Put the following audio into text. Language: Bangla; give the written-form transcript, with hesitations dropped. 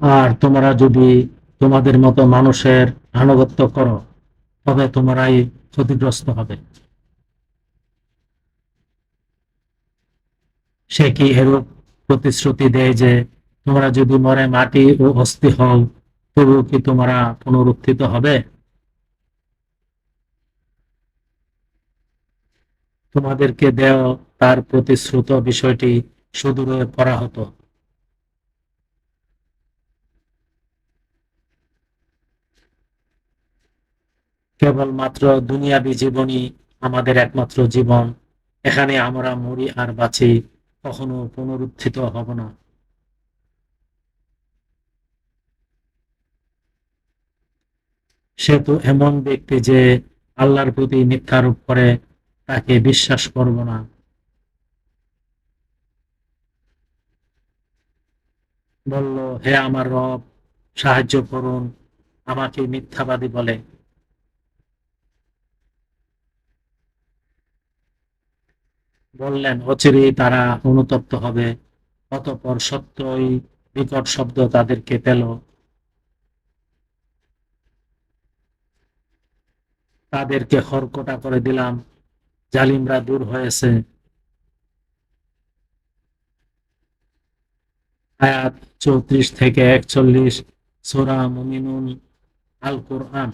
আর তোমরা যদি তোমাদের মতো মানুষের আনুগত্য করো তবে তোমরাই ক্ষতিগ্রস্ত হবে। সে কি এরূপ প্রতিশ্রুতি দেয় যে তোমরা যদি মরে মাটি ও অস্থি হও তবু কি তোমরা পুনরুত্থিত হবে? তোমাদেরকে দেও তার প্রতিশ্রুত বিষয়টি সুদূরে পড়া হতো। কেবলমাত্র দুনিয়াবী জীবনই আমাদের একমাত্র জীবন। এখানে আমরা মরি আর বাঁচি, কখনো পুনরুত্থিত হব না। সে তো এমন ব্যক্তি যে আল্লাহর প্রতি মিথ্যারোপ করে, তাকে বিশ্বাস করব না। বলল, হে আমার রব, সাহায্য করুন, আমাকে মিথ্যাবাদী বলে। বললেন, অচিরেই তারা অনুতপ্ত হবে। অতঃপর সত্যই বিকট শব্দ তাদেরকে পেল। তাদেরকে খড়কুটা করে দিলাম, জালিমরা দূর হয়েছে। আয়াত 34 থেকে 41, সূরা মুমিনুন, আল কোরআন।